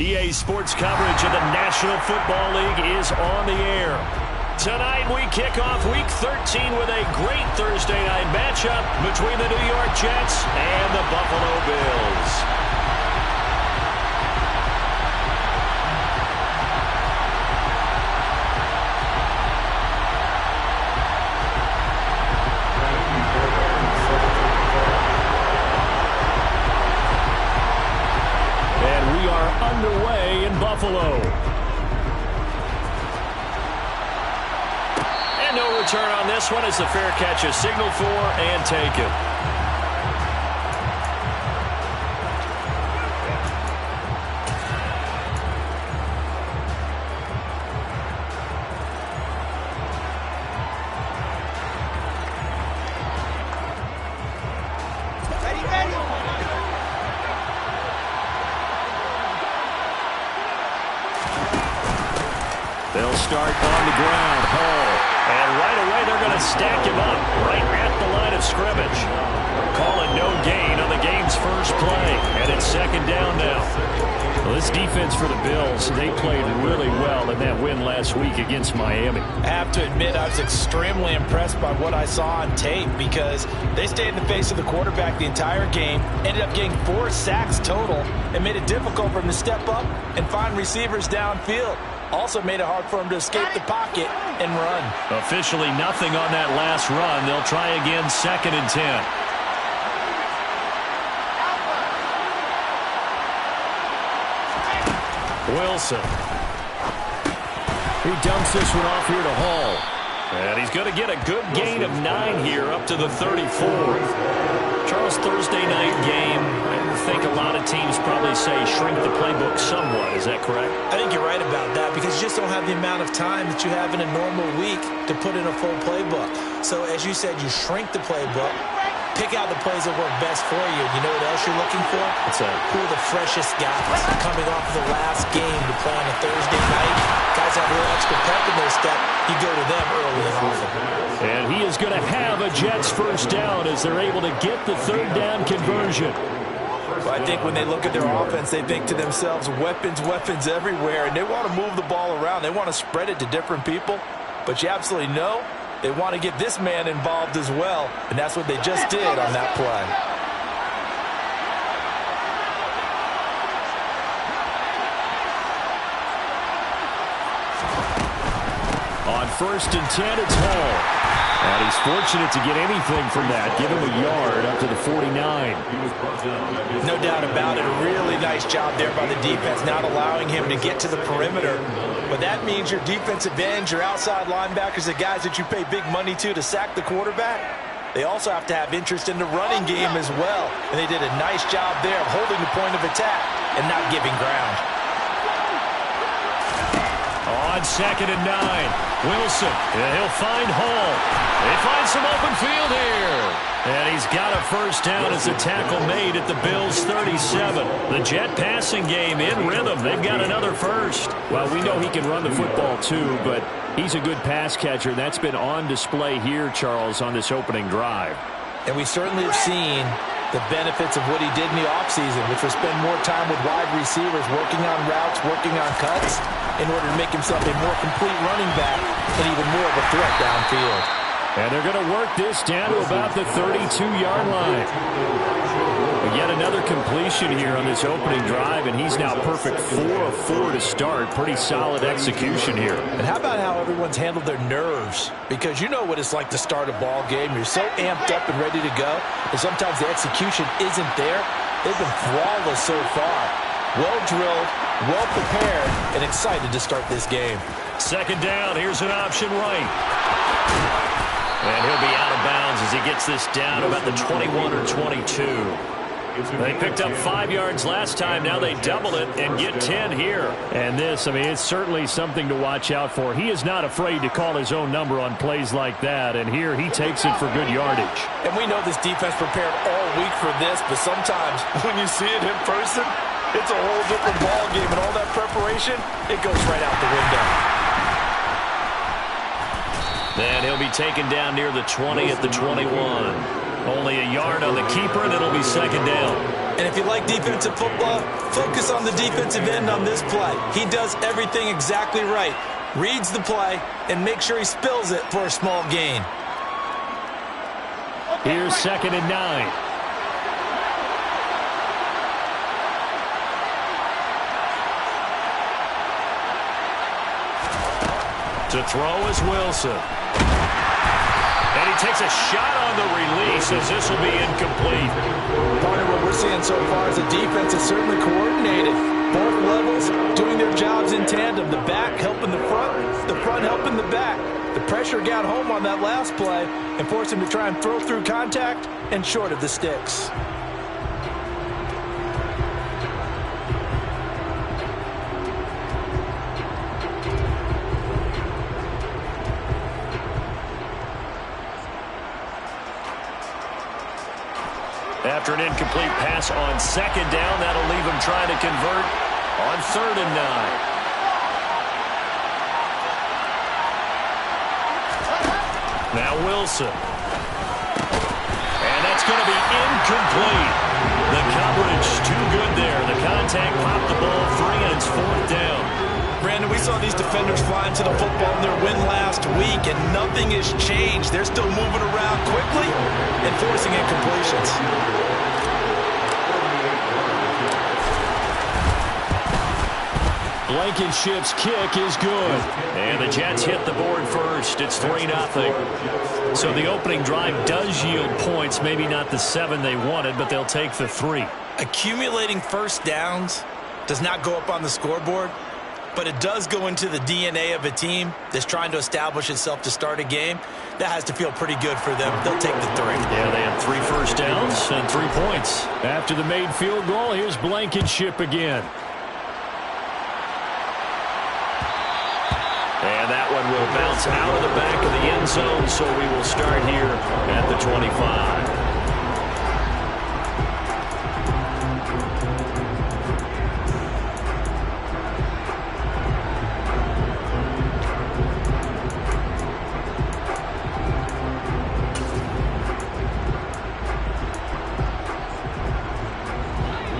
EA Sports coverage of the National Football League is on the air. Tonight we kick off Week 13 with a great Thursday night matchup between the New York Jets and the Buffalo Bills. Underway in Buffalo. And no return on this one as the fair catch is signaled for and taken. They'll start on the ground. Hall. And right away they're going to stack him up right at the line of scrimmage. Call it no gain on the game's first play. And it's second down now. Well, this defense for the Bills, they played really well in that win last week against Miami. I have to admit I was extremely impressed by what I saw on tape because they stayed in the face of the quarterback the entire game, ended up getting 4 sacks total, and made it difficult for him to step up and find receivers downfield. Also made it hard for him to escape the pocket and run. Officially nothing on that last run. They'll try again, 2nd and 10. Wilson. He dumps this one off here to Hall. And he's going to get a good gain of 9 here up to the 34. Charles, Thursday night game. I think a lot of teams probably say shrink the playbook somewhat. Is that correct? I think you're right about that because you just don't have the amount of time that you have in a normal week to put in a full playbook. So as you said, you shrink the playbook, pick out the plays that work best for you. You know what else you're looking for? What's that? Who are the freshest guys coming off of the last game to play on a Thursday night? Guys have a little extra pep in their step. You go to them early and often. And he is going to have a Jets first down as they're able to get the 3rd down conversion. I think when they look at their offense, they think to themselves, weapons, weapons everywhere, and they want to move the ball around. They want to spread it to different people, but you absolutely know they want to get this man involved as well, and that's what they just did on that play. On 1st and 10, it's Hall. And he's fortunate to get anything from that. Give him a yard up to the 49. No doubt about it. A really nice job there by the defense, not allowing him to get to the perimeter. But that means your defensive ends, your outside linebackers, the guys that you pay big money to sack the quarterback, they also have to have interest in the running game as well. And they did a nice job there of holding the point of attack and not giving ground. On 2nd and 9, Wilson, and he'll find Hall. They find some open field here. And he's got a first down as a tackle made at the Bills' 37. The Jet passing game in rhythm. They've got another first. Well, we know he can run the football too, but he's a good pass catcher. That's been on display here, Charles, on this opening drive. And we certainly have seen the benefits of what he did in the offseason, which was spend more time with wide receivers, working on routes, working on cuts, in order to make himself a more complete running back and even more of a threat downfield. And they're going to work this down to about the 32-yard line. But yet another completion here on this opening drive, and he's now perfect 4 of 4 to start. Pretty solid execution here. And how about how everyone's handled their nerves? Because you know what it's like to start a ball game. You're so amped up and ready to go, and sometimes the execution isn't there. They've been flawless so far. Well drilled, well prepared, and excited to start this game. 2nd down, here's an option right. And he'll be out of bounds as he gets this down about the 21 or 22. They picked up 5 yards last time. Now they double it and get 10 here. And this, I mean, it's certainly something to watch out for. He is not afraid to call his own number on plays like that. And here he takes it for good yardage. And we know this defense prepared all week for this, but sometimes when you see it in person, it's a whole different ball game. And all that preparation, it goes right out the window. Then he'll be taken down near the 20 at the 21. Only a yard on the keeper, and it'll be 2nd down. And if you like defensive football, focus on the defensive end on this play. He does everything exactly right. Reads the play and makes sure he spills it for a small gain. Here's 2nd and 9. To throw is Wilson. And he takes a shot on the release as this will be incomplete. Partner, what we're seeing so far is the defense is certainly coordinated. Both levels doing their jobs in tandem. The back helping the front helping the back. The pressure got home on that last play and forced him to try and throw through contact and short of the sticks. After an incomplete pass on 2nd down, that'll leave him trying to convert on 3rd and 9. Now Wilson. And that's going to be incomplete. The coverage too good there. The contact popped the ball free, and it's 4th down. Brandon, we saw these defenders flying to the football in their win last week, and nothing has changed. They're still moving around quickly and forcing incompletions. Blankenship's kick is good. And the Jets hit the board first. It's 3-0. So the opening drive does yield points. Maybe not the 7 they wanted, but they'll take the 3. Accumulating first downs does not go up on the scoreboard, but it does go into the DNA of a team that's trying to establish itself to start a game. That has to feel pretty good for them. They'll take the 3. Yeah, they had 3 first downs and 3 points. After the made field goal, here's Blankenship again. And that one will bounce out of the back of the end zone, so we will start here at the 25.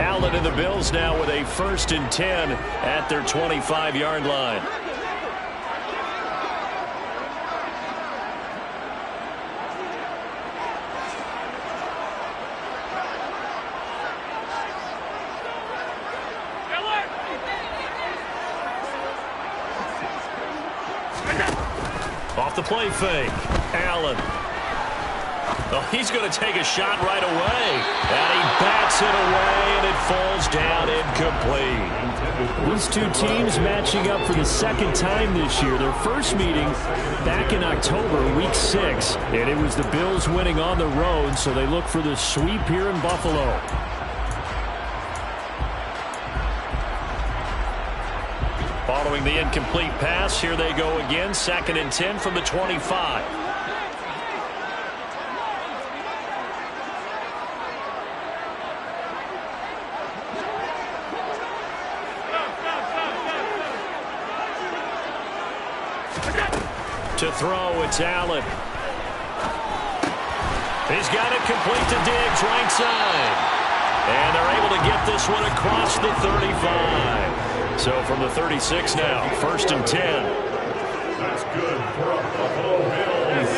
Allen and the Bills now with a 1st and 10 at their 25-yard line. Off the play fake. Allen. Oh, he's going to take a shot right away. And he bats it away, and it falls down incomplete. These two teams matching up for the 2nd time this year. Their first meeting back in October, week 6. And it was the Bills winning on the road, so they look for the sweep here in Buffalo. Following the incomplete pass, here they go again. 2nd and 10 from the 25. To throw, it's Allen. He's got it complete to Diggs, right side. And they're able to get this one across the 35. So from the 36 now, 1st and 10. That's good for a Buffalo Bills.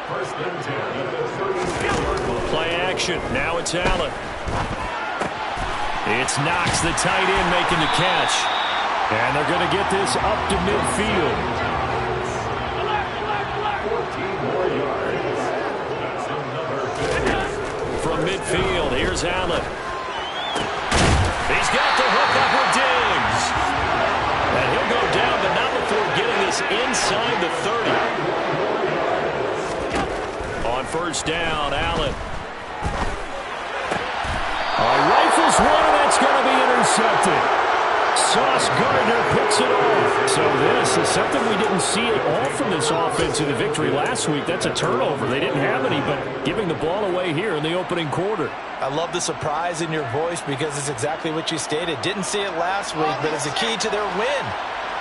1st and 10 at the 36. Play action. Now it's Allen. It's Knox, the tight end, making the catch. And they're going to get this up to midfield. 14 more yards. That's another good. From midfield, here's Allen. He's got the hook up with Diggs. And he'll go down, but not before getting this inside the 30. On 1st down, Allen. Rifles one, and that's going to be intercepted. Sauce Gardner picks it off. So this is something we didn't see at all from this offense in the victory last week. That's a turnover. They didn't have any, but giving the ball away here in the opening quarter. I love the surprise in your voice because it's exactly what you stated. Didn't see it last week, but it's a key to their win.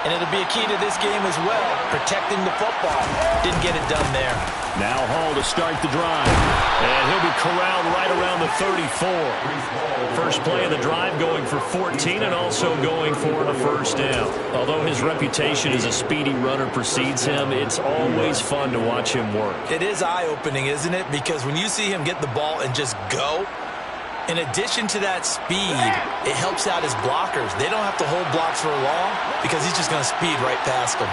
And it'll be a key to this game as well, protecting the football. Didn't get it done there. Now Hall to start the drive. And he'll be corralled right around the 34. First play of the drive going for 14 and also going for a first down. Although his reputation as a speedy runner precedes him, it's always fun to watch him work. It is eye-opening, isn't it? Because when you see him get the ball and just go, in addition to that speed, it helps out his blockers. They don't have to hold blocks for long because he's just going to speed right past them.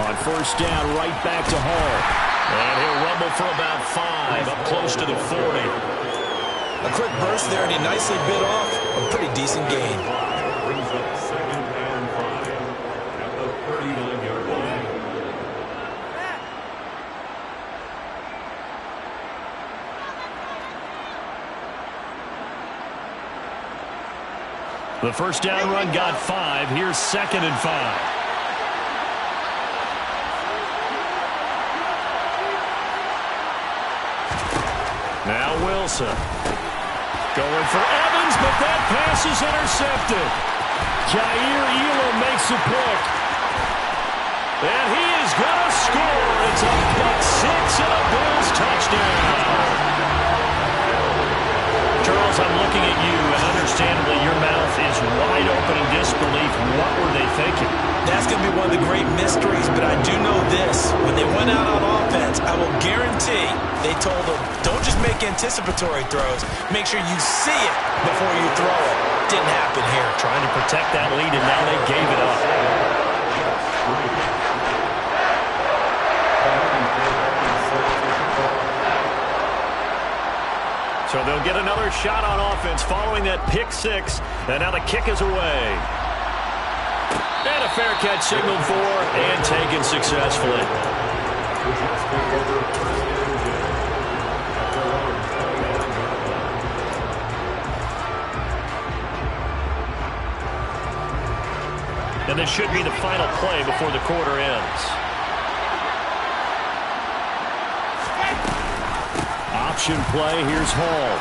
On first down, right back to Hall. And he'll rumble for about 5, up close to the 40. A quick burst there, and he nicely bit off a pretty decent gain. Brings up 2nd and 5 at the 39-yard line. The first down run got 5. Here's 2nd and 5. Now Wilson. Going for Evans, but that pass is intercepted. Jair Elam makes a pick. And he is going to score. It's a pick 6 and a Bills touchdown. Charles, I'm looking at you, and understandably your mouth is wide open in disbelief. What were they thinking? That's going to be one of the great mysteries, but I do know this. When they went out on offense, I will guarantee they told them, don't just make anticipatory throws. Make sure you see it before you throw it. Didn't happen here. Trying to protect that lead, and now they gave it up. So they'll get another shot on offense following that pick 6. And now the kick is away. And a fair catch signaled for and taken successfully. And this should be the final play before the quarter ends. Option play, here's Hall.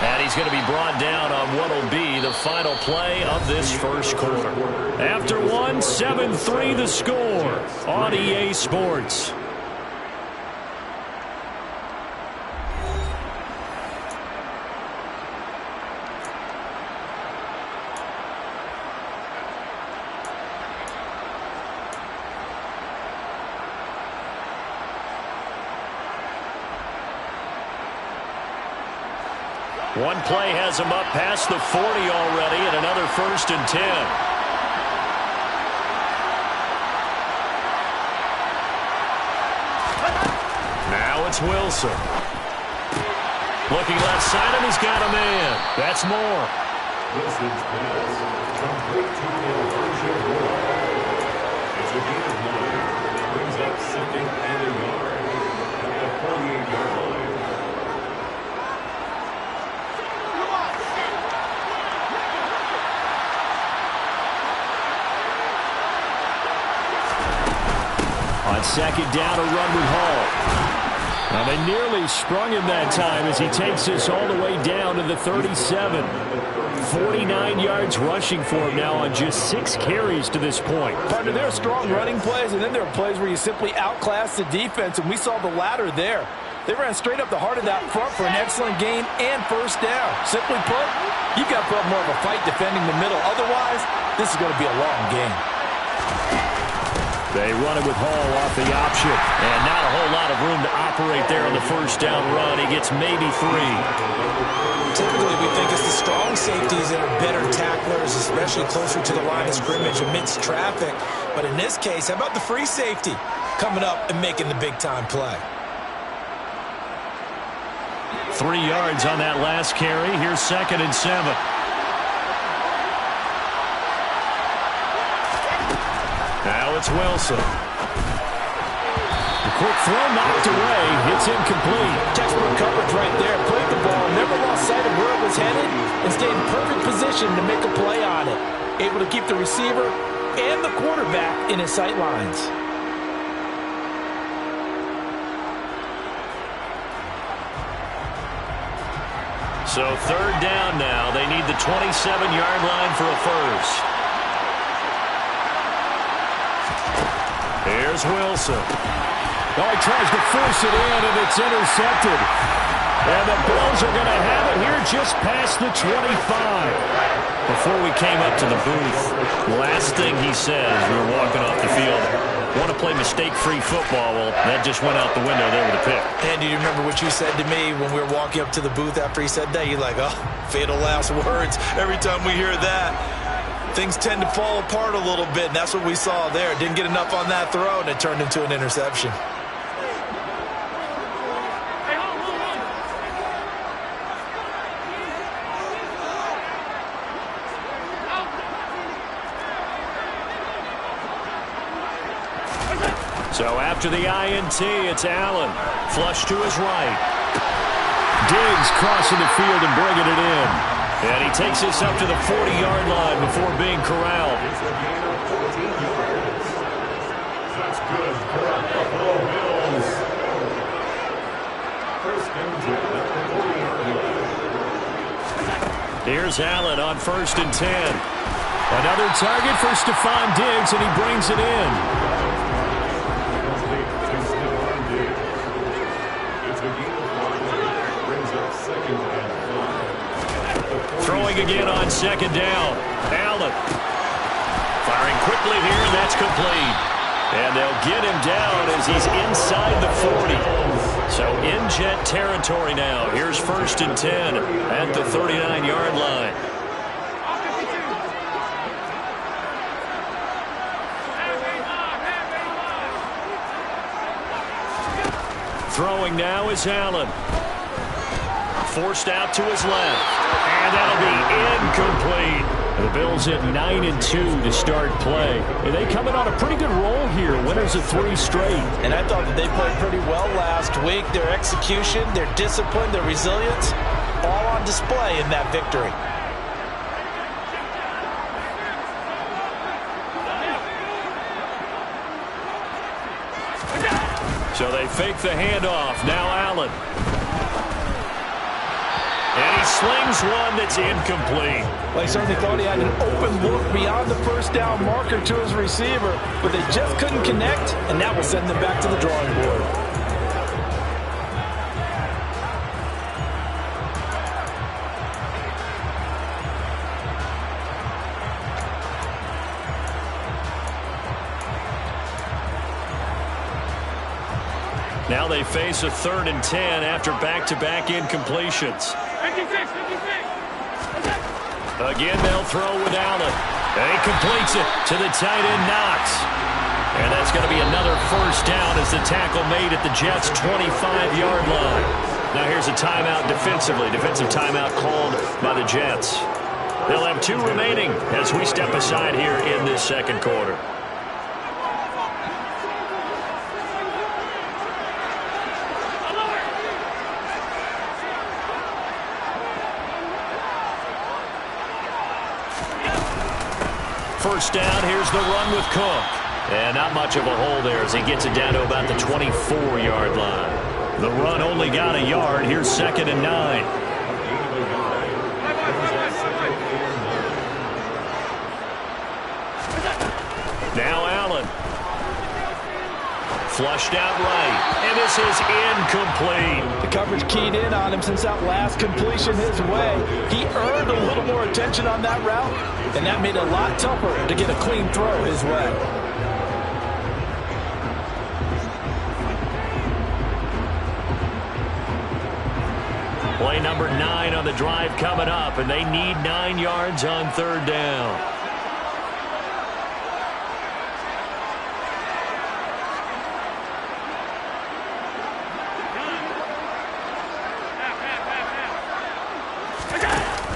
And he's going to be brought down on what will be the final play of this first quarter. After one, 7-3 the score on EA Sports. One play has him up past the 40 already, and another 1st and 10. Now it's Wilson. Looking left side, and he's got a man. That's more. Wilson's pass complete to Elijah Moore. It's a gain of 9. Brings up 2nd and a yard at the 48-yard line. On second down, a run with Hall. Now they nearly sprung him that time as he takes this all the way down to the 37. 49 yards rushing for him now on just 6 carries to this point. Partner, there are strong running plays, and then there are plays where you simply outclass the defense, and we saw the latter there. They ran straight up the heart of that front for an excellent gain and first down. Simply put, you've got to put up more of a fight defending the middle. Otherwise, this is going to be a long game. They run it with Hall off the option. And not a whole lot of room to operate there on the first down run. He gets maybe 3. Typically, we think it's the strong safeties that are better tacklers, especially closer to the line of scrimmage amidst traffic. But in this case, how about the free safety coming up and making the big-time play? 3 yards on that last carry. Here's 2nd and 7. Now it's Wilson. The quick throw knocked away. It's incomplete. Textbook coverage right there. Played the ball, never lost sight of where it was headed, and stayed in perfect position to make a play on it. Able to keep the receiver and the quarterback in his sight lines. So third down now. They need the 27-yard line for a first. Here's Wilson. Oh, he tries to force it in, and it's intercepted. And the Bills are going to have it here just past the 25. Before we came up to the booth, last thing he said as we were walking off the field, want to play mistake-free football. Well, that just went out the window there with a pick. And do you remember what you said to me when we were walking up to the booth after he said that? You're like, oh, fatal last words. Every time we hear that, things tend to fall apart a little bit, and that's what we saw there. Didn't get enough on that throw, and it turned into an interception. So after the INT, it's Allen. Flush to his right. Diggs crossing the field and bringing it in. And he takes this up to the 40-yard line before being corralled. It's a gain of 14 yards. That's good for the Buffalo Bills. First and 10 at the 40-yard line. Here's Allen on 1st and 10. Another target for Stephon Diggs, and he brings it in. Throwing again on 2nd down. Allen firing quickly here, and that's complete. And they'll get him down as he's inside the 40. So in jet territory now. Here's 1st and 10 at the 39-yard line. Throwing now is Allen. Forced out to his left. And that'll be incomplete. The Bills at 9-2 to start play. And they come in on a pretty good roll here. Winners of 3 straight. And I thought that they played pretty well last week. Their execution, their discipline, their resilience, all on display in that victory. So they fake the handoff. Now Allen. And he slings one that's incomplete. Well, he certainly thought he had an open look beyond the first down marker to his receiver, but they just couldn't connect, and that will send them back to the drawing board. Now they face a 3rd and 10 after back-to-back incompletions. Again, they'll throw with Allen. And he completes it to the tight end, Knox. And that's going to be another first down as the tackle made at the Jets' 25-yard line. Now here's a timeout defensively. Defensive timeout called by the Jets. They'll have 2 remaining as we step aside here in this 2nd quarter. First down, here's the run with Cook. And not much of a hole there as he gets it down to about the 24-yard line. The run only got a yard. Here's 2nd and 9. Now Allen. Flushed out right. And this is incomplete. The coverage keyed in on him since that last completion his way. He earned a little more attention on that route, and that made it a lot tougher to get a clean throw his way. Play number 9 on the drive coming up, and they need 9 yards on 3rd down.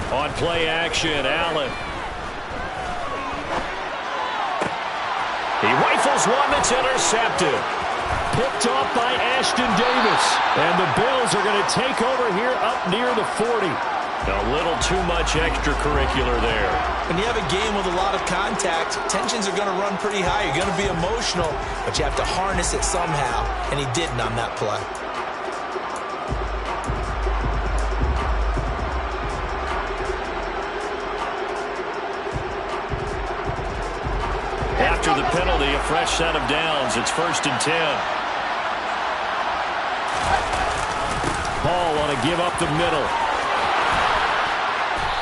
On play action, Allen. He rifles one that's intercepted. Picked off by Ashton Davis. And the Bills are going to take over here up near the 40. A little too much extracurricular there. When you have a game with a lot of contact, tensions are going to run pretty high. You're going to be emotional, but you have to harness it somehow, and he didn't on that play. fresh set of downs. It's 1st and 10. Hall on a give up the middle.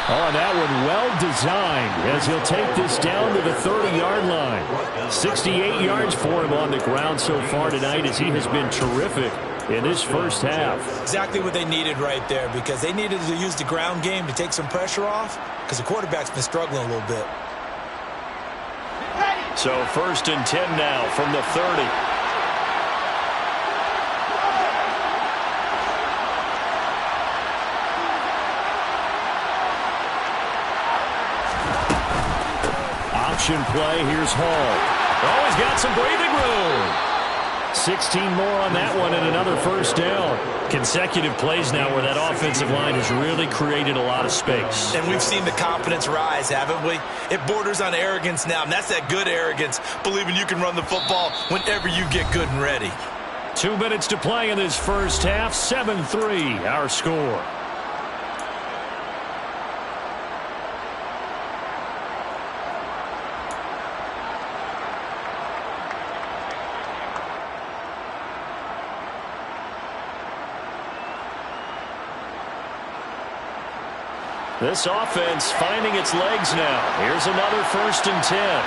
Oh, that one well designed as he'll take this down to the 30-yard line. 68 yards for him on the ground so far tonight as he has been terrific in this first half. Exactly what they needed right there, because they needed to use the ground game to take some pressure off, because the quarterback's been struggling a little bit. So 1st and 10 now from the 30. Option play, here's Hall. Oh, he's got some breathing room. 16 more on that one and another first down. Consecutive plays now where that offensive line has really created a lot of space. And we've seen the confidence rise, haven't we? It borders on arrogance now, and that's that good arrogance, believing you can run the football whenever you get good and ready. 2 minutes to play in this first half. 7-3 our score. This offense finding its legs now. Here's another 1st and 10.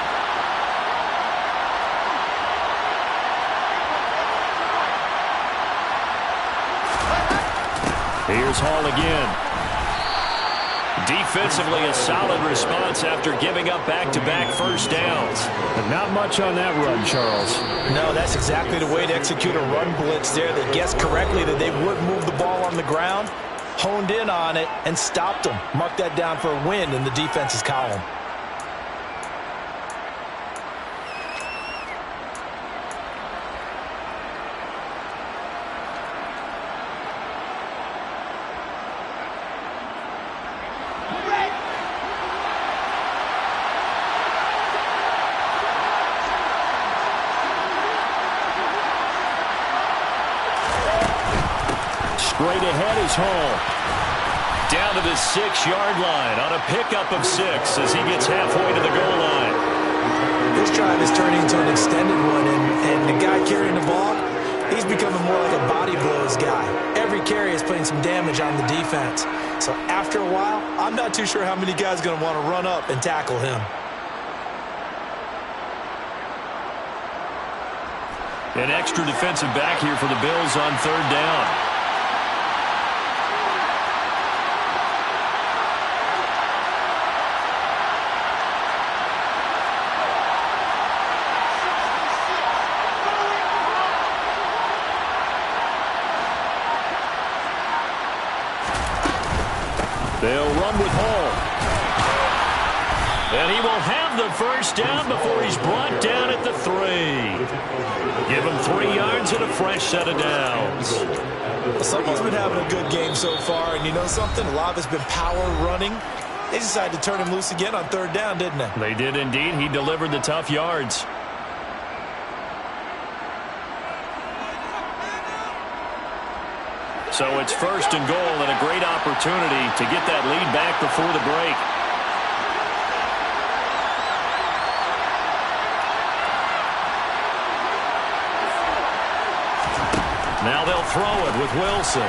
Here's Hall again. Defensively, a solid response after giving up back-to-back first downs. But not much on that run, Charles. No, that's exactly the way to execute a run blitz there. They guessed correctly that they would move the ball on the ground, honed in on it, and stopped them. Mark that down for a win in the defense's column. Straight ahead is Hall. Down to the 6-yard line on a pickup of 6 as he gets halfway to the goal line. This drive is turning into an extended one, and the guy carrying the ball, he's becoming more like a body blows guy. Every carry is putting some damage on the defense. So after a while, I'm not too sure how many guys are going to want to run up and tackle him. An extra defensive back here for the Bills on 3rd down. They'll run with Hall. And he will have the first down before he's brought down at the 3. Give him 3 yards and a fresh set of downs. Someone's been having a good game so far, and you know something? A lot of it's been power running. They decided to turn him loose again on 3rd down, didn't they? They did indeed. He delivered the tough yards. So it's 1st and goal and a great opportunity to get that lead back before the break. Now they'll throw it with Wilson.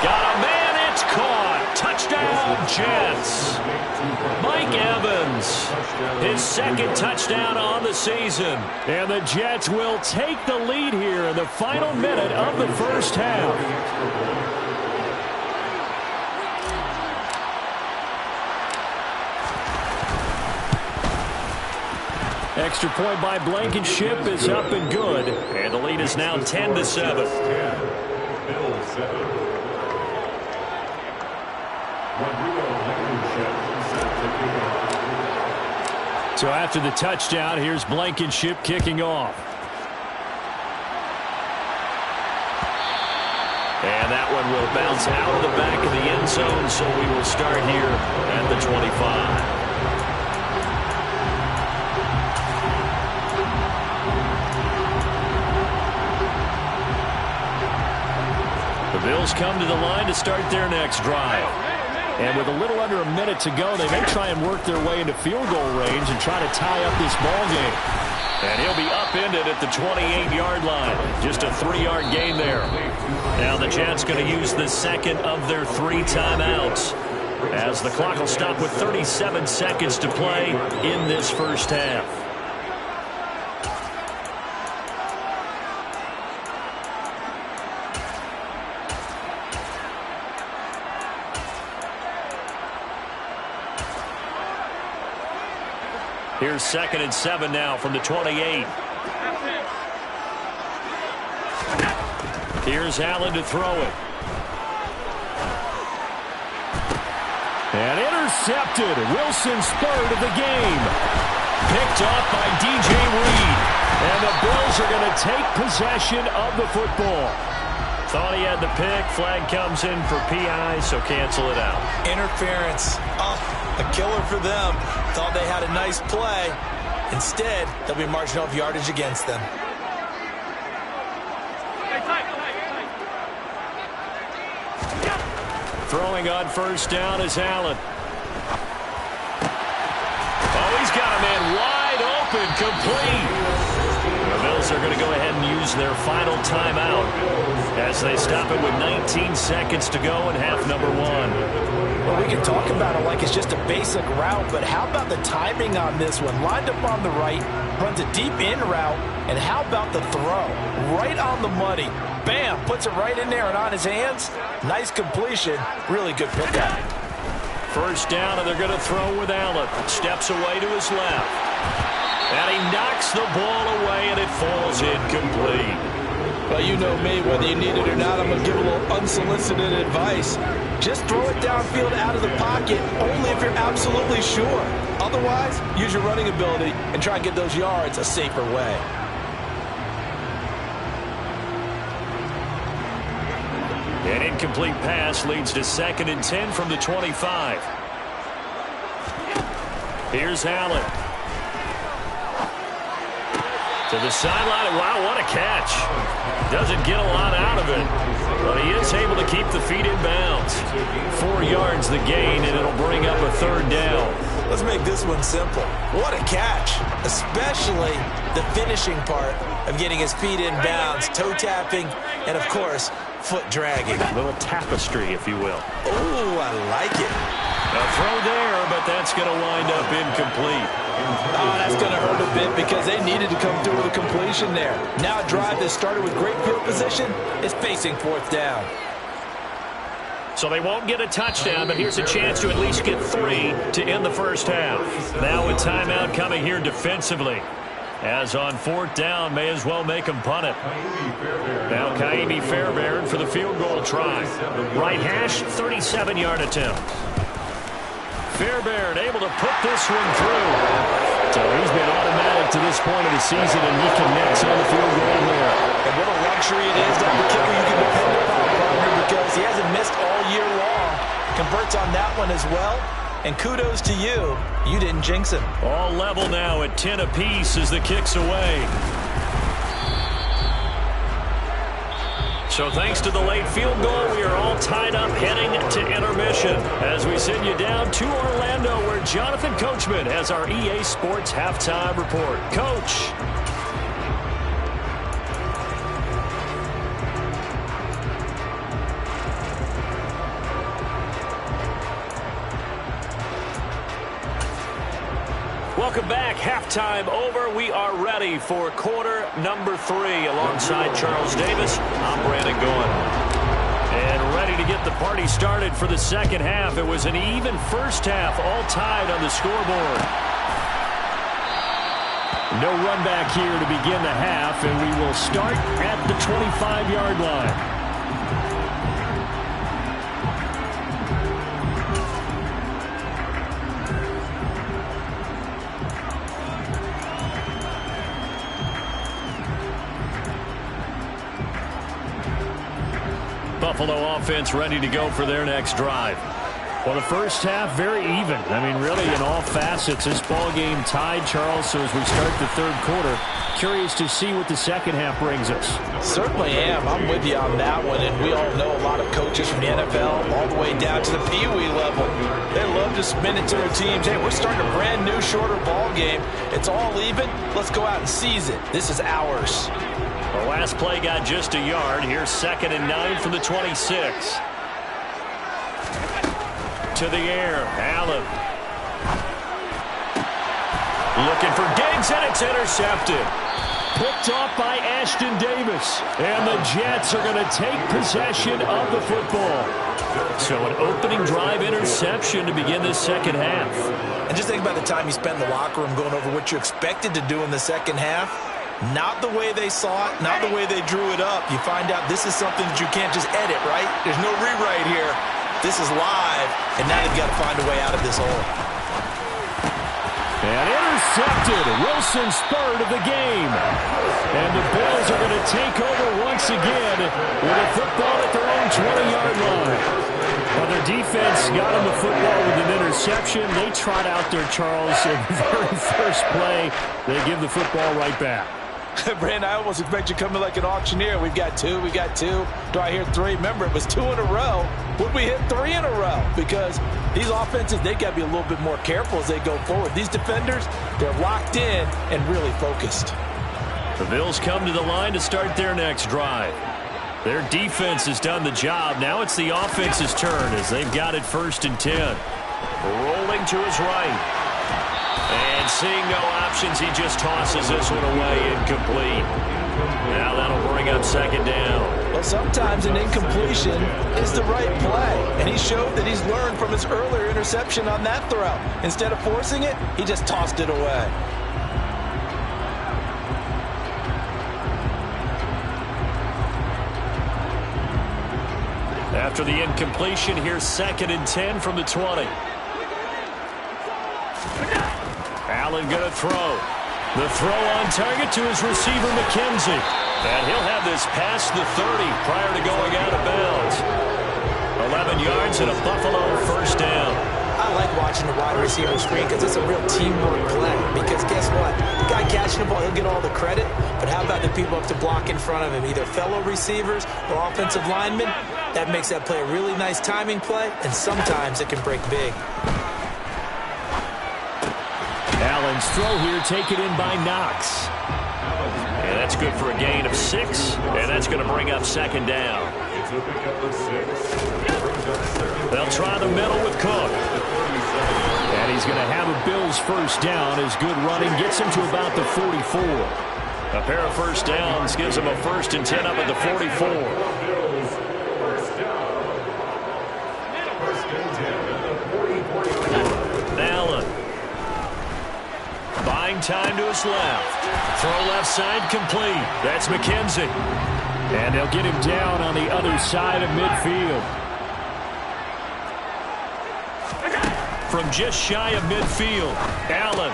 Got a man, it's caught. Touchdown, Jets. Mike Evans, his 2nd touchdown on the season. And the Jets will take the lead here in the final minute of the first half. Extra point by Blankenship is up and good. And the lead is now 10-7. So after the touchdown, here's Blankenship kicking off. And that one will bounce out of the back of the end zone, so we will start here at the 25. The Bills come to the line to start their next drive. And with a little under a minute to go, they may try and work their way into field goal range and try to tie up this ball game. And he'll be upended at the 28-yard line. Just a 3-yard gain there. Now the Jets going to use the second of their 3 timeouts, as the clock will stop with 37 seconds to play in this first half. Here's 2nd and 7 now from the 28. Here's Allen to throw it. And intercepted. Wilson's 3rd of the game. Picked off by DJ Reed. And the Bills are going to take possession of the football. Thought he had the pick. Flag comes in for PI, so cancel it out. Interference. Oh, a killer for them. Thought they had a nice play. Instead, they'll be marching off yardage against them. Throwing on first down is Allen. Oh, he's got a man wide open, complete. The Bills are going to go ahead and use their final timeout as they stop it with 19 seconds to go in half number 1. Well, we can talk about it like it's just a basic route, but how about the timing on this one? Lined up on the right, runs a deep in route, and how about the throw? Right on the money. Bam, puts it right in there and on his hands. Nice completion. Really good pickup. First down, and they're going to throw with Allen. Steps away to his left. And he knocks the ball away, and it falls incomplete. Well, you know me, whether you need it or not, I'm going to give a little unsolicited advice. Just throw it downfield out of the pocket, only if you're absolutely sure. Otherwise, use your running ability and try and get those yards a safer way. An incomplete pass leads to 2nd and 10 from the 25. Here's Allen. To the sideline. Wow, what a catch. Doesn't get a lot out of it, but he is able to keep the feet in bounds. 4 yards the gain, and it'll bring up a 3rd down. Let's make this one simple. What a catch, especially the finishing part of getting his feet in bounds, toe tapping, and of course, foot dragging. A little tapestry, if you will. Oh, I like it. A throw there, but that's going to wind up incomplete. Oh, that's going to hurt a bit because they needed to come through with a completion there. Now a drive that started with great field position is facing 4th down. So they won't get a touchdown, but here's a chance to at least get 3 to end the first half. Now a timeout coming here defensively. As on 4th down, may as well make them punt it. Now Kaimi Fairbairn for the field goal try. Right hash, 37-yard attempt. Fairbairn able to put this one through. So he's been automatic to this point of the season, and he connects on the field goal there. And what a luxury it is to have a kicker you can depend upon, partner, because he hasn't missed all year long. Converts on that one as well. And kudos to you. You didn't jinx him. All level now at 10 apiece as the kick's away. So thanks to the late field goal, we are all tied up heading to intermission as we send you down to Orlando, where Jonathan Coachman has our EA Sports Halftime Report. Coach. Welcome back. Halftime over. We are ready for quarter number 3. Alongside Charles Davis, I'm Brandon Goen. And ready to get the party started for the second half. It was an even first half, all tied on the scoreboard. No run back here to begin the half, and we will start at the 25-yard line. Buffalo offense ready to go for their next drive. Well, the first half, very even. I mean, really, in all facets, this ball game tied, Charles. So as we start the third quarter, curious to see what the second half brings us. Certainly am. I'm with you on that one. And we all know a lot of coaches from the NFL all the way down to the Pee Wee level. They love to spin it to their teams. Hey, we're starting a brand new, shorter ball game. It's all even. Let's go out and seize it. This is ours. The last play got just a yard. Here's 2nd and 9 from the 26. To the air, Allen. Looking for Diggs, and it's intercepted. Picked off by Ashton Davis. And the Jets are going to take possession of the football. So an opening drive interception to begin this second half. And just think about the time you spent in the locker room going over what you expected to do in the second half. Not the way they saw it, not the way they drew it up. You find out this is something that you can't just edit, right? There's no rewrite here. This is live, and now they've got to find a way out of this hole. And intercepted. Wilson's third of the game. And the Bills are going to take over once again with a football at their own 20-yard line. Now, their defense got them the football with an interception. They trot out there, Charles, in the very first play. They give the football right back. Brandon, I almost expect you coming like an auctioneer. We've got two. Do I hear three? Remember, it was 2 in a row. Would we hit 3 in a row? Because these offenses, they got to be a little bit more careful as they go forward. These defenders, they're locked in and really focused. The Bills come to the line to start their next drive. Their defense has done the job. Now it's the offense's turn as they've got it 1st and 10. Rolling to his right. And seeing no options, he just tosses this one away, incomplete. Now that'll bring up 2nd down. Well, sometimes an incompletion is the right play. And he showed that he's learned from his earlier interception on that throw. Instead of forcing it, he just tossed it away. After the incompletion, here's 2nd and 10 from the 20. Allen going to throw. The throw on target to his receiver, McKenzie. And he'll have this past the 30 prior to going out of bounds. 11 yards and a Buffalo 1st down. I like watching the wide receiver screen because it's a real teamwork play. Because guess what? The guy catching the ball, he'll get all the credit. But how about the people up to block in front of him, either fellow receivers or offensive linemen? That makes that play a really nice timing play, and sometimes it can break big. Allen's throw here taken in by Knox. And that's good for a gain of 6, and that's going to bring up 2nd down. They'll try the middle with Cook. And he's going to have a Bills 1st down as good running gets him to about the 44. A pair of 1st downs gives him a 1st and 10 up at the 44. Allen. Buying time to his left. Throw left side complete. That's McKenzie. And they'll get him down on the other side of midfield. From just shy of midfield, Allen.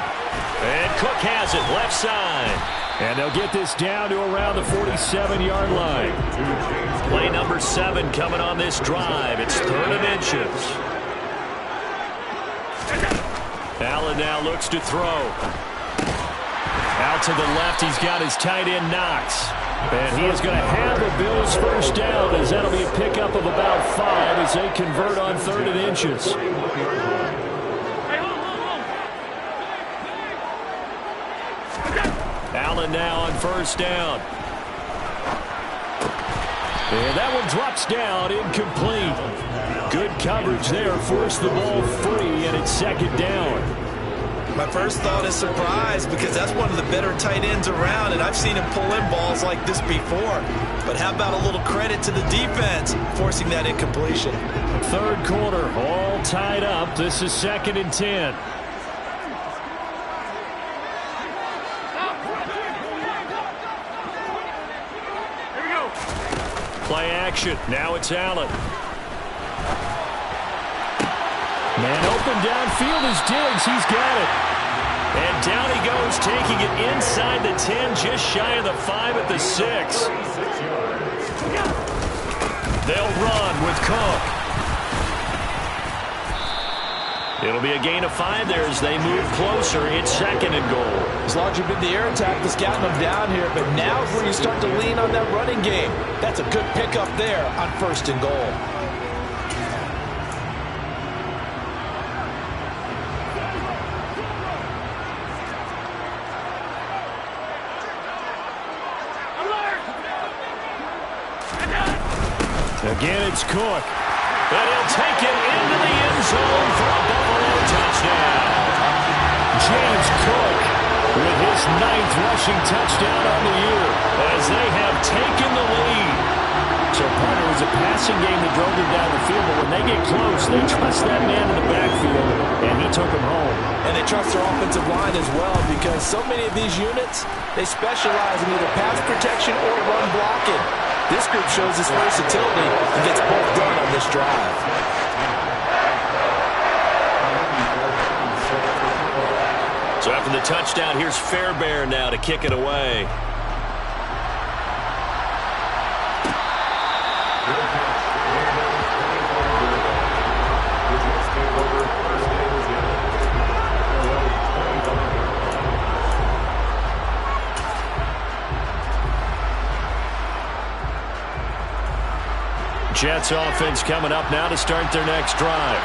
And Cook has it left side. And they'll get this down to around the 47-yard line. Play number 7 coming on this drive. It's 3rd and inches. Allen now looks to throw. Out to the left, he's got his tight end Knox. And he is going to have the Bills 1st down as that'll be a pickup of about 5 as they convert on 3rd and inches. Allen now on 1st down. And that one drops down, incomplete. Good coverage there, forced the ball free, and it's 2nd down. My first thought is surprise because that's one of the better tight ends around, and I've seen him pull in balls like this before. But how about a little credit to the defense forcing that incompletion? 3rd quarter, all tied up. This is 2nd and 10. Play action. Now it's Allen. Man open downfield is Diggs. He's got it. And down he goes, taking it inside the 10, just shy of the 5 at the 6. They'll run with Cook. It'll be a gain of 5 there as they move closer. It's 2nd and goal. As long as you've been the air attack that's gotten them down here, but now is where you start to lean on that running game. That's a good pickup there on 1st and goal. Again, it's Cook. And he'll take it into the end zone for a Buffalo touchdown. James Cook with his 9th rushing touchdown on the year as they have taken the lead. So, partner, it was a passing game that drove them down the field, but when they get close, they trust that man in the backfield, and he took them home. And they trust their offensive line as well because so many of these units, they specialize in either pass protection or run blocking. This group shows its versatility and gets both done on this drive. So after the touchdown, here's Fairbairn now to kick it away. Jets offense coming up now to start their next drive.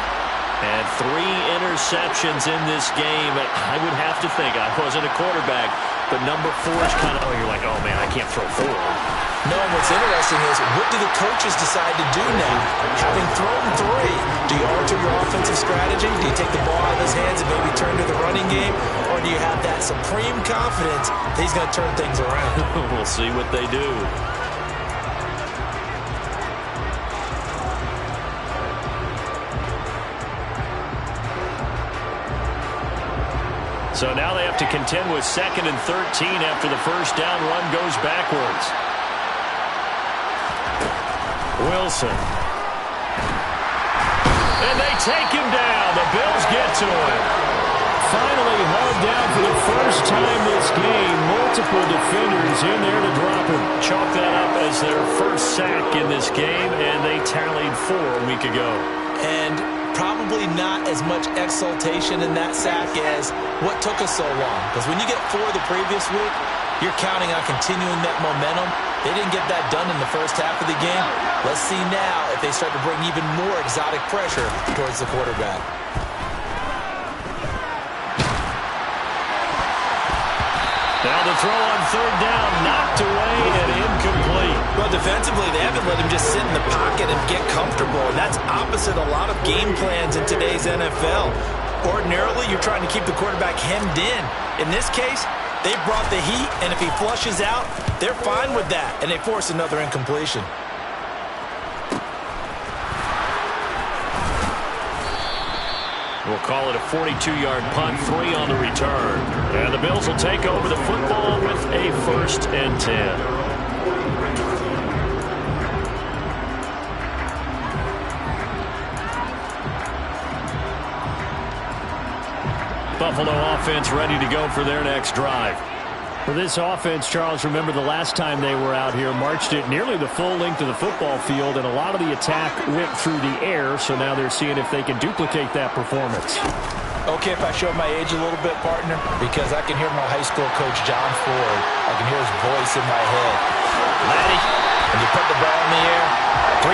And 3 interceptions in this game. I would have to think, I wasn't a quarterback, but number 4 is kind of, you're like, oh man, I can't throw 4. No, and what's interesting is, what do the coaches decide to do now? Having thrown 3, do you alter your offensive strategy? Do you take the ball out of his hands and maybe turn to the running game? Or do you have that supreme confidence that he's going to turn things around? We'll see what they do. So now they have to contend with 2nd and 13 after the first down run goes backwards. Wilson. And they take him down. The Bills get to him. Finally hauled down for the first time this game. Multiple defenders in there to drop him. Chalk that up as their first sack in this game, and they tallied 4 a week ago. And probably not as much exultation in that sack as what took us so long. Because when you get 4 the previous week, you're counting on continuing that momentum. They didn't get that done in the first half of the game. Let's see now if they start to bring even more exotic pressure towards the quarterback. Now the throw on 3rd down, knocked away and incomplete. Well, defensively, they haven't let him just sit in the pocket and get comfortable. And that's opposite a lot of game plans in today's NFL. Ordinarily, you're trying to keep the quarterback hemmed in. In this case, they brought the heat, and if he flushes out, they're fine with that, and they force another incompletion. We'll call it a 42-yard punt, 3 on the return. And the Bills will take over the football with a 1st and 10. Buffalo offense ready to go for their next drive. For this offense, Charles, remember the last time they were out here, marched it nearly the full length of the football field, and a lot of the attack went through the air, so now they're seeing if they can duplicate that performance. Okay, if I show my age a little bit, partner, because I can hear my high school coach, John Ford. I can hear his voice in my head. Laddie, when you put the ball in the air,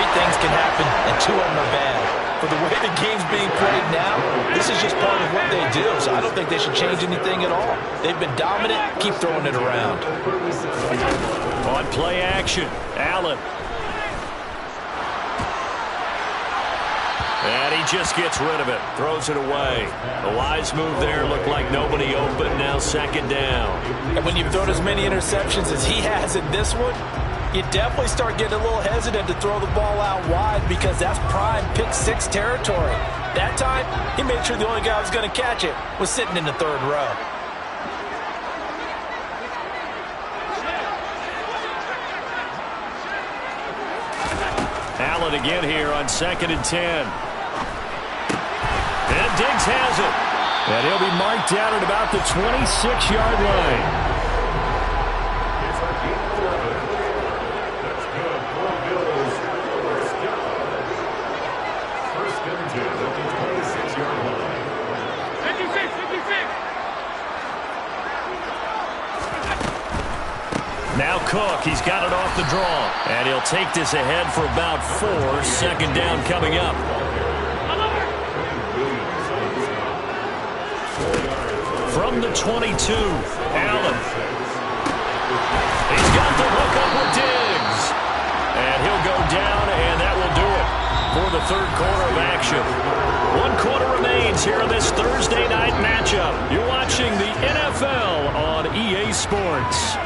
3 things can happen, and 2 of them are bad. For the way the game's being played now, this is just part of what they do, so I don't think they should change anything at all. They've been dominant. Keep throwing it around. On play action, Allen. And he just gets rid of it, throws it away. A wise move there, looked like nobody open, now 2nd down. And when you've thrown as many interceptions as he has in this one, you definitely start getting a little hesitant to throw the ball out wide because that's prime pick 6 territory. That time, he made sure the only guy who was going to catch it was sitting in the 3rd row. Allen again here on 2nd and 10. And Diggs has it. And he'll be marked down at about the 26-yard line. First and 10 at the 26-yard line. Cook. He's got it off the draw. And he'll take this ahead for about 4. Second down coming up. From the 22, Allen. He's got the hook up with Diggs. And he'll go down, and that will do it for the third quarter of action. 1 quarter remains here in this Thursday night matchup. You're watching the NFL on EA Sports.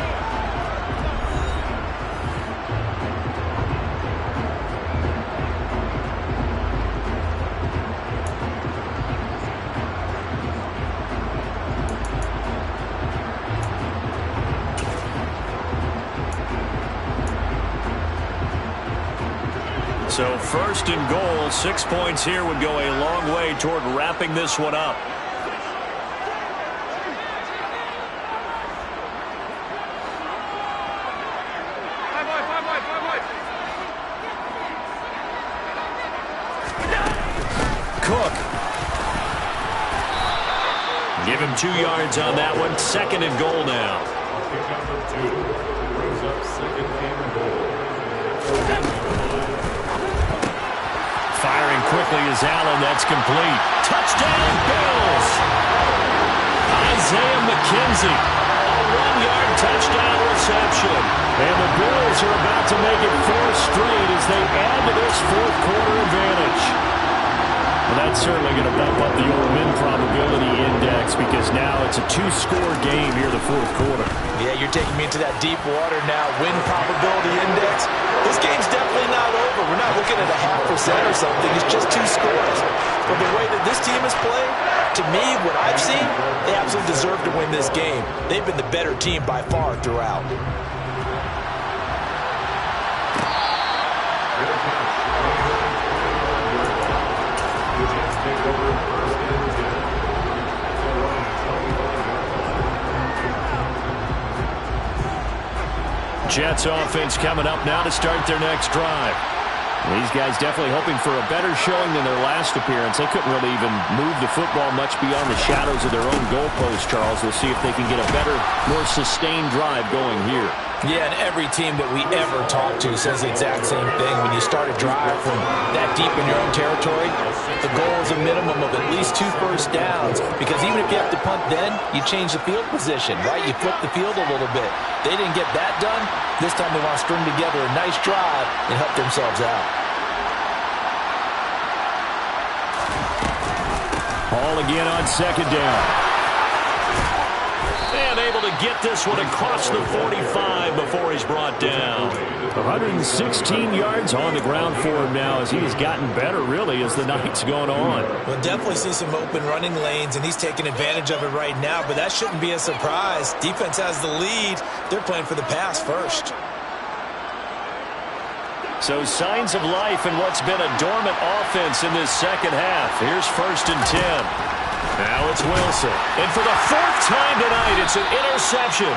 So first and goal, 6 points here would go a long way toward wrapping this one up. Cook. Give him 2 yards on that one. Second and goal now. Pick number 2 brings up second and goal. Firing quickly is Allen. That's complete. Touchdown, Bills! Isaiah McKenzie. A 1-yard touchdown reception. And the Bills are about to make it 4 straight as they add to this fourth quarter advantage. Well, that's certainly going to bump up the win probability index because now it's a 2-score game here the fourth quarter. Yeah, you're taking me into that deep water now. Win probability index. This game's definitely not over. We're not looking at a 0.5% or something. It's just 2 scores. But the way that this team has played, to me, what I've seen, they absolutely deserve to win this game. They've been the better team by far throughout. Jets offense coming up now to start their next drive. These guys definitely hoping for a better showing than their last appearance. They couldn't really even move the football much beyond the shadows of their own goalpost, Charles. We'll see if they can get a better, more sustained drive going here. Yeah, and every team that we ever talk to says the exact same thing. When you start a drive from that deep in your own territory, the goal is a minimum of at least 2 first downs, because even if you have to punt then, you change the field position, right? You flip the field a little bit. They didn't get that done. This time they want to string together a nice drive and help themselves out. All again on second down. And able to get this one across the 45 before he's brought down. 116 yards on the ground for him now as he has gotten better, really, as the night's gone on. We'll definitely see some open running lanes, and he's taking advantage of it right now, but that shouldn't be a surprise. Defense has the lead. They're playing for the pass first. So signs of life in what's been a dormant offense in this second half. Here's first and 10. Now it's Wilson. And for the 4th time tonight, it's an interception.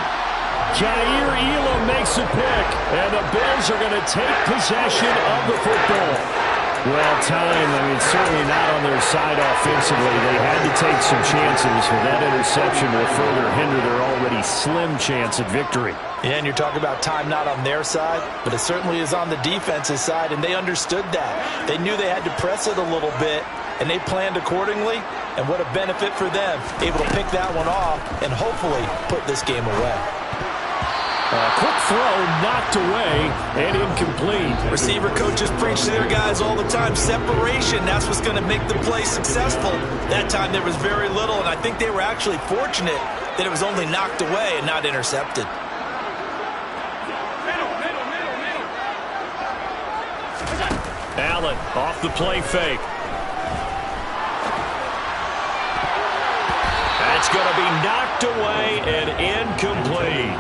Jair Elam makes a pick. And the Bills are going to take possession of the football. Well, time, certainly not on their side offensively. They had to take some chances, for that interception will further hinder their already slim chance at victory. Yeah, and you're talking about time not on their side, but it certainly is on the defense's side, and they understood that. They knew they had to press it a little bit, and they planned accordingly, and what a benefit for them, able to pick that one off and hopefully put this game away. Quick throw, knocked away, and incomplete. Receiver coaches preach to their guys all the time. Separation, that's what's going to make the play successful. That time there was very little, and I think they were actually fortunate that it was only knocked away and not intercepted. Allen off the play fake. That's going to be knocked away and incomplete.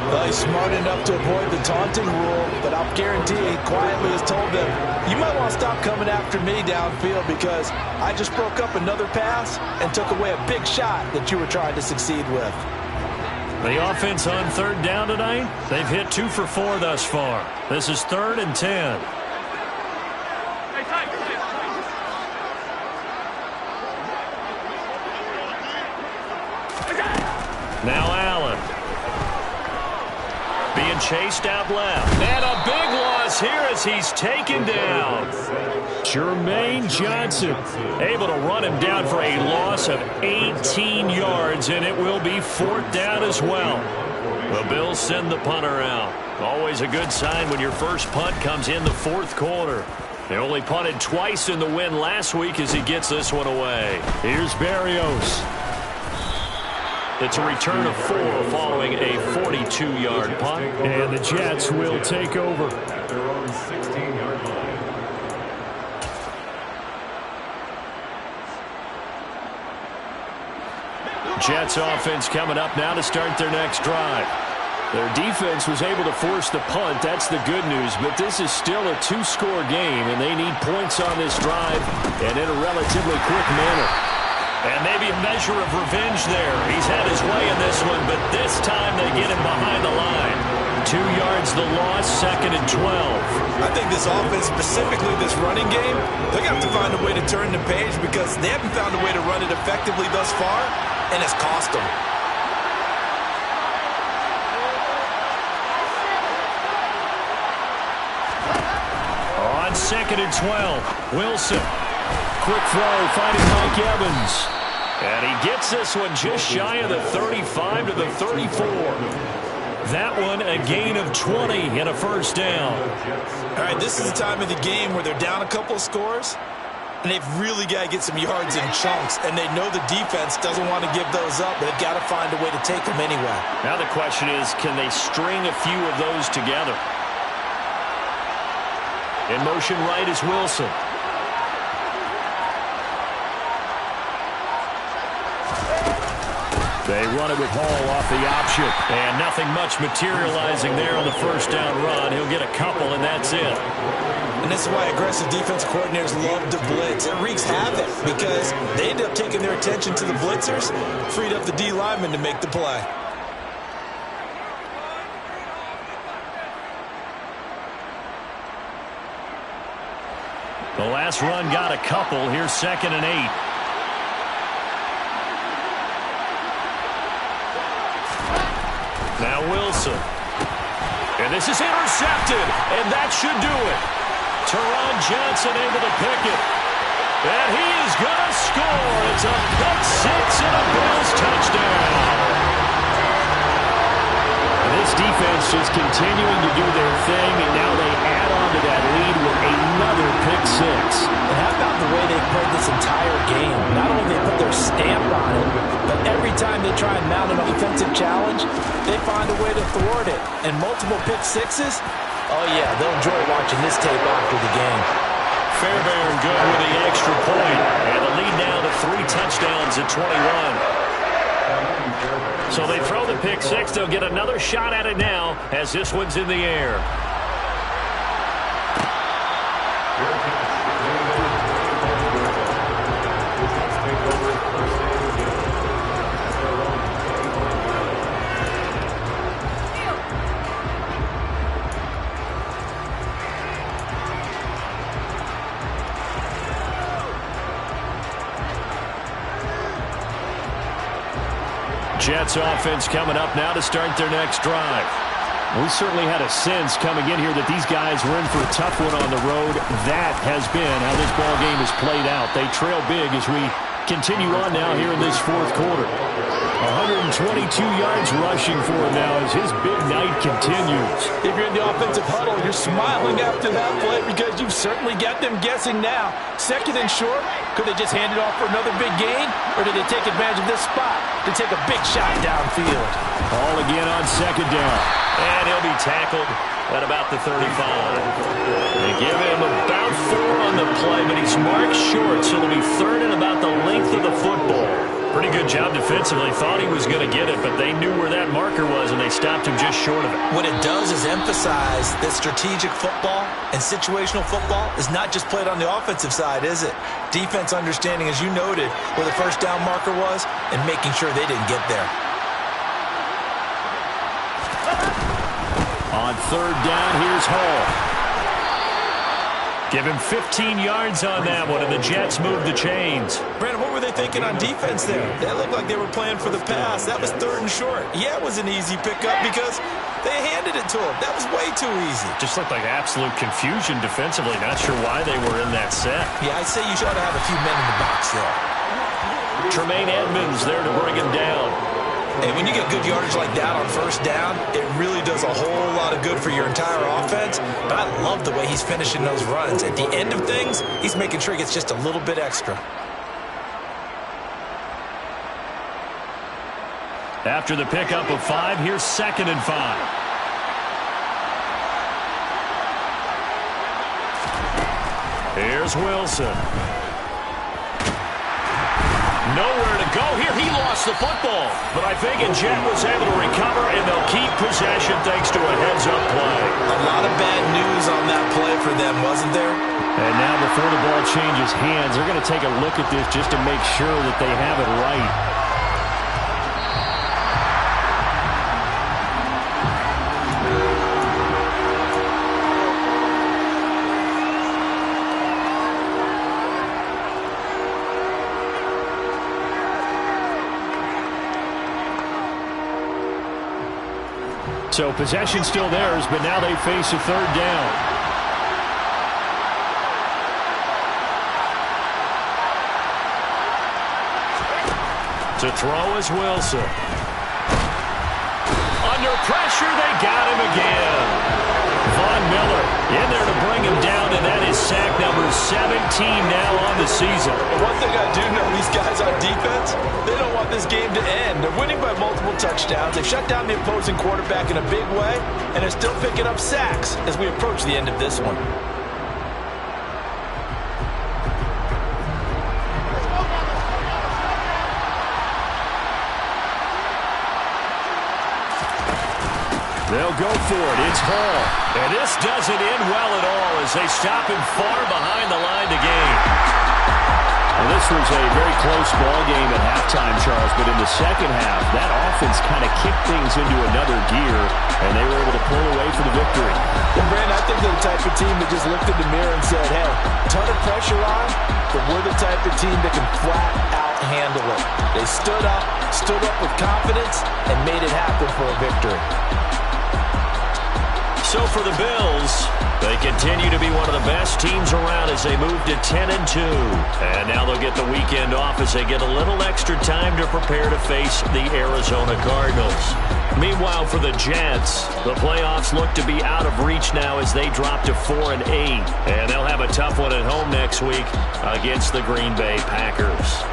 Well, he's smart enough to avoid the taunting rule, but I'll guarantee he quietly has told them, you might want to stop coming after me downfield because I just broke up another pass and took away a big shot that you were trying to succeed with. The offense on third down tonight, they've hit 2 for 4 thus far. This is 3rd and 10. Now Allen. being chased out left. And a big loss here as he's taken down. Jermaine Johnson able to run him down for a loss of 18 yards, and it will be 4th down as well. The Bills send the punter out. Always a good sign when your first punt comes in the 4th quarter. They only punted twice in the win last week as he gets this one away. Here's Berrios. It's a return of 4 following a 42-yard punt. And the Jets will take over. At their own 16-yard line. Jets offense coming up now to start their next drive. Their defense was able to force the punt. That's the good news. But this is still a 2-score game, and they need points on this drive and in a relatively quick manner. And maybe a measure of revenge there. He's had his way in this one, but this time they get him behind the line. 2 yards the loss, 2nd and 12. I think this offense, specifically this running game, they're going to have to find a way to turn the page because they haven't found a way to run it effectively thus far, and it's cost them. On 2nd and 12, Wilson. Quick throw, finding Mike Evans. And he gets this one just shy of the 35 to the 34. That one a gain of 20 and a 1st down. All right, this is the time of the game where they're down a couple of scores, and they've really got to get some yards in chunks, and they know the defense doesn't want to give those up, but they've got to find a way to take them anyway. Now the question is, can they string a few of those together? In motion right is Wilson. They run it with Hall off the option. And nothing much materializing there on the 1st down run. He'll get a couple, and that's it. And this is why aggressive defensive coordinators love to blitz. It wreaks havoc because they end up taking their attention to the blitzers, freed up the D lineman to make the play. The last run got a couple. Here's 2nd and 8. Now Wilson. And this is intercepted, and that should do it. Teron Johnson able to pick it. And he is going to score. It's a pick 6 and a Bills touchdown. This defense just continuing to do their thing, and now they add on to that lead with another pick 6. And how about the way they played this entire game? Not only they put their stamp on it, but every time they try and mount an offensive challenge, they find a way to thwart it. And multiple pick 6s, oh yeah, they'll enjoy watching this tape after the game. Fairbairn good with the extra point. And the lead now to 3 touchdowns at 21. So they throw the pick 6. They'll get another shot at it now as this one's in the air. Jets offense coming up now to start their next drive. We certainly had a sense coming in here that these guys were in for a tough one on the road. That has been how this ball game has played out. They trail big as we continue on now here in this 4th quarter. 122 yards rushing for him now as his big night continues. If you're in the offensive huddle, you're smiling after that play because you've certainly got them guessing now. 2nd and short, could they just hand it off for another big gain? Or did they take advantage of this spot to take a big shot downfield? All again on 2nd down. And he'll be tackled at about the 35. They give him about 4 on the play, but he's marked short, so it'll be 3rd and about the length of the football. Pretty good job defensively. Thought he was going to get it, but they knew where that marker was, and they stopped him just short of it. What it does is emphasize that strategic football and situational football is not just played on the offensive side, is it? Defense understanding, as you noted, where the 1st down marker was and making sure they didn't get there. On 3rd down, here's Hall. Give him 15 yards on that one, and the Jets move the chains. Brandon, what were they thinking on defense there? They looked like they were playing for the pass. That was 3rd and short. Yeah, it was an easy pickup because they handed it to him. That was way too easy. Just looked like absolute confusion defensively. Not sure why they were in that set. Yeah, I'd say you should have a few men in the box there. Tremaine Edmonds there to bring him down. And when you get good yardage like that on 1st down, it really does a whole lot of good for your entire offense. But I love the way he's finishing those runs. At the end of things, he's making sure he gets just a little bit extra. After the pickup of 5, here's 2nd and 5. Here's Wilson. Nowhere to go here. He lost the football. But I think Jet was able to recover, and they'll keep possession thanks to a heads-up play. A lot of bad news on that play for them, wasn't there? And now before the ball changes hands, they're going to take a look at this just to make sure that they have it right. So possession still theirs, but now they face a 3rd down. To throw is Wilson. Under pressure, they got him again. Von Miller in there to bring him down, and that is sack number 17 now on the season. And one thing I do know, these guys on defense, they don't want this game to end. They're winning by multiple touchdowns. They've shut down the opposing quarterback in a big way, and they're still picking up sacks as we approach the end of this one. They'll go for it. It's Hall. And this doesn't end well at all as they stop him far behind the line to gain. Well, this was a very close ball game at halftime, Charles, but in the second half, that offense kind of kicked things into another gear, and they were able to pull away for the victory. And Brandon, I think they're the type of team that just looked in the mirror and said, hey, ton of pressure on, but we're the type of team that can flat out handle it. They stood up with confidence, and made it happen for a victory. So for the Bills, they continue to be one of the best teams around as they move to 10-2. And now they'll get the weekend off as they get a little extra time to prepare to face the Arizona Cardinals. Meanwhile, for the Jets, the playoffs look to be out of reach now as they drop to 4-8. And they'll have a tough one at home next week against the Green Bay Packers.